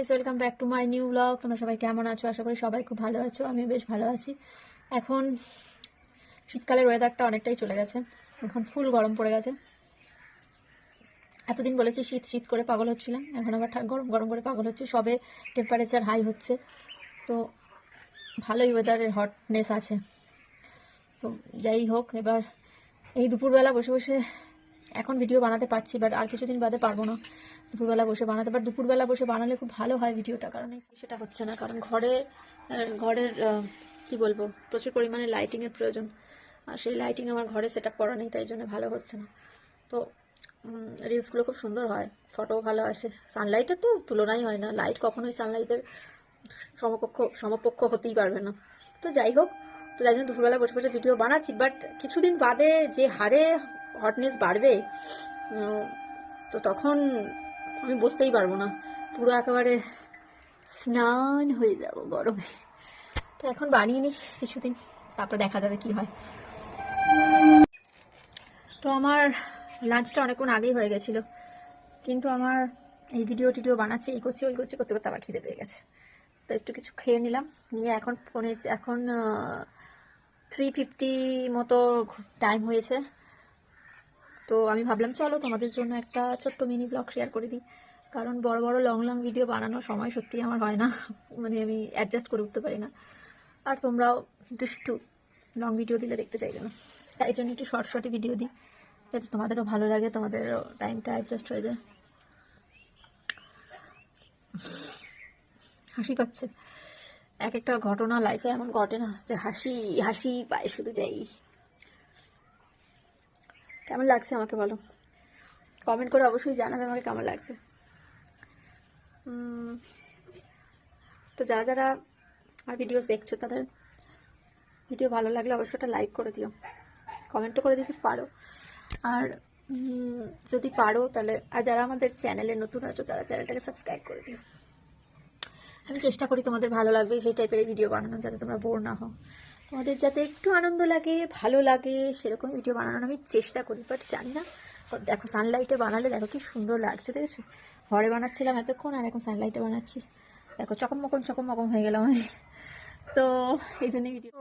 Guys, welcome back to my new blog. তোমরা সবাই কেমন আছো? আশা করি সবাই খুব ভালো আছো। আমিও বেশ ভালো আছি। এখন শীতকালের ওয়েদারটা অনেকটাই চলে গেছে, এখন ফুল গরম পড়ে গেছে। এতদিন বলেছি শীত শীত করে পাগল হচ্ছিলাম, এখন আবার গরম গরম করে পাগল হচ্ছে। সবে টেম্পারেচার হাই হচ্ছে, তো ভালোই ওয়েদারের হটনেস আছে। তো যাই হোক, এবার এই দুপুরবেলা বসে বসে এখন ভিডিও বানাতে পারছি, বাট আর কিছুদিন বাদে পারবো না দুপুরবেলা বসে বানাতে। বাট দুপুরবেলা বসে বানালে খুব ভালো হয় ভিডিওটা, কারণ সেটা হচ্ছে না, কারণ ঘরের কি বলবো, প্রচুর পরিমাণে লাইটিংয়ের প্রয়োজন, আর সেই লাইটিং আমার ঘরে সেট আপ করা নেই, তাই জন্য ভালো হচ্ছে না। তো রিলসগুলো খুব সুন্দর হয়, ফটোও ভালো আসে। সানলাইটের তো তুলনাই হয় না, লাইট কখনোই সানলাইটের সমপক্ষ হতেই পারবে না। তো যাই হোক, তো যাই জন্য দুপুরবেলা বসে বসে ভিডিও বানাচ্ছি। বাট কিছুদিন বাদে যে হারে হটনেস বাড়বে, তো তখন আমি বসতেই পারবো না, পুরো একেবারে স্নান হয়ে যাব গরমে। তো এখন বানিয়ে নিই কিছুদিন, তারপর দেখা যাবে কি হয়। তো আমার লাঞ্চটা অনেকক্ষণ আগেই হয়ে গেছিলো, কিন্তু আমার এই ভিডিও টিডিও বানাচ্ছে, এই করছি ওই করছি করতে করতে আবার খিদে পেয়ে গেছে। তো একটু কিছু খেয়ে নিলাম, নিয়ে এখন এখন 3:50 মতো টাইম হয়েছে। তো আমি ভাবলাম চলো তোমাদের জন্য একটা ছোট্ট মিনি ব্লগ শেয়ার করে দিই, কারণ বড় বড় লং লং ভিডিও বানানোর সময় সত্যি আমার হয় না, মানে আমি অ্যাডজাস্ট করে উঠতে পারি না। আর তোমরাও দুষ্টু, লং ভিডিও দিলে দেখতে চাইবে না, তাই জন্য একটু শর্ট শর্টই ভিডিও দিই, যাতে তোমাদেরও ভালো লাগে, তোমাদেরও টাইমটা অ্যাডজাস্ট হয়ে যায়। হাসি পাচ্ছে, এক একটা ঘটনা লাইফে এমন ঘটে না যে হাসি হাসি পায় শুধু। যাই, কেমন লাগছে আমাকে বলো, কমেন্ট করে অবশ্যই জানাবে আমাকে কেমন লাগছে। তো যারা যারা আমার ভিডিওস দেখছো, তাদের ভিডিও ভালো লাগলে অবশ্যই একটা লাইক করে দিও, কমেন্টও করে দিতে পারো। আর যদি পারো তাহলে, আর যারা আমাদের চ্যানেলে নতুন আছো তারা চ্যানেলটাকে সাবস্ক্রাইব করে দিও। আমি চেষ্টা করি তোমাদের ভালো লাগবে সেই টাইপের ভিডিও বানানো, যাতে তোমরা বোর না হও, তোমাদের যাতে একটু আনন্দ লাগে, ভালো লাগে, সেরকম ভিডিও বানানোর আমি চেষ্টা করি। বাট জানি না, দেখো সানলাইটে বানালে দেখো কি সুন্দর লাগছে, দেখেছো? ঘরে বানাচ্ছিলাম এতক্ষণ, আর এখন সানলাইটে বানাচ্ছি, দেখো চকমকম হয়ে গেলাম আমি। তো এই জন্যই ভিডিও,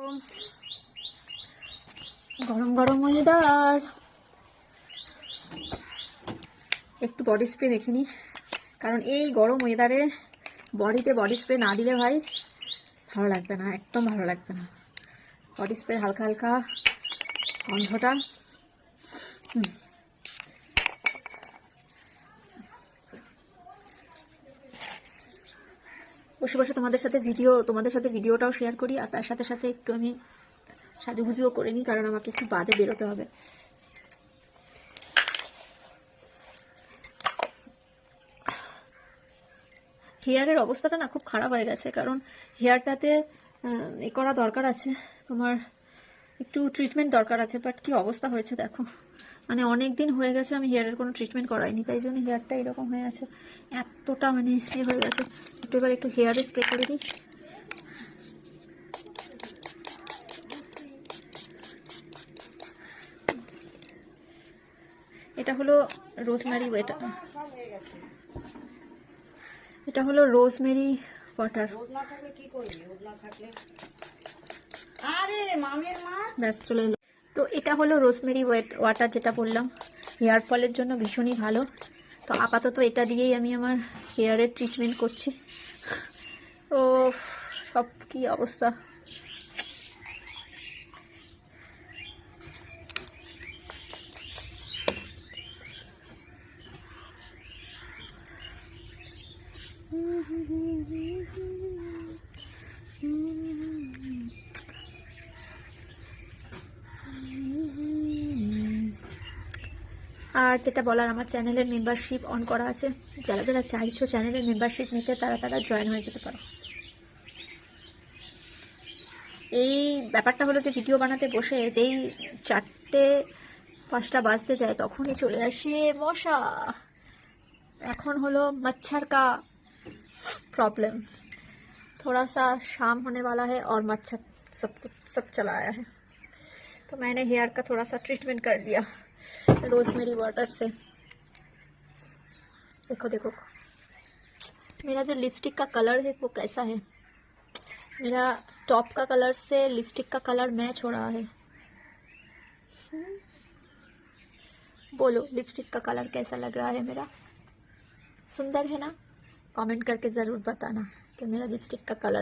গরম গরম ওয়েদার, একটু বডি স্প্রে মেখে নিই, কারণ এই গরম ওয়েদারে বডিতে বডি স্প্রে না দিলে ভাই ভালো লাগবে না, একদম ভালো লাগবে না। বডি স্প্রে হালকা হালকা গন্ধটা বসে বসে তোমাদের সাথে ভিডিওটাও শেয়ার করি, আর তার সাথে সাথে একটু আমি সাজুগুজুও করে নিই, কারণ আমাকে একটু বাদে বেরোতে হবে। হেয়ারের অবস্থাটা না খুব খারাপ হয়ে গেছে, কারণ হেয়ারটাতে এ করা দরকার আছে, তোমার একটু ট্রিটমেন্ট দরকার আছে। বাট কি অবস্থা হয়েছে দেখো, মানে অনেক দিন হয়ে গেছে আমি হেয়ারের কোনো ট্রিটমেন্ট করাইনি, তাই জন্য হেয়ারটা এরকম হয়ে আছে, এতটা মানে এ হয়ে গেছে। একটু এবার একটু হেয়ারে স্প্রে করে দিই। এটা হলো রোজমেরি এটা হলো রোজমেরি ওয়াটার। ব্যাস চলে এলো। তো এটা হলো রোজমেরি ওয়াটার, যেটা বললাম হেয়ার ফলের জন্য ভীষণই ভালো। তো আপাতত এটা দিয়েই আমি আমার হেয়ারের ট্রিটমেন্ট করছি। ও সব কি অবস্থা, আর যেটা বলার, আমার চ্যানেলের মেম্বারশিপ অন করা আছে, যারা যারা চাইছো চ্যানেলের মেম্বারশিপ নিতে তারা তারা জয়েন হয়ে যেতে পারো। এই ব্যাপারটা হলো যে ভিডিও বানাতে বসে যেই 4-5টা বাজতে যায় তখনই চলে আসে মশা। এখন हलो मच्छर का प्रॉब्लम, थोड़ा सा शाम होने वाला है और मच्छर सब चला आया है। तो मैंने हेयर का थोड़ा सा ट्रीटमेंट कर दिया रोज़मेरी वाटर से। देखो देखो मेरा जो लिपस्टिक का कलर है वो कैसा है, मेरा टॉप का कलर से लिपस्टिक का कलर मैच हो रहा है। बोलो लिपस्टिक का कलर कैसा लग रहा है मेरा, सुंदर है ना? कमेंट करके ज़रूर बताना कि मेरा लिपस्टिक का कलर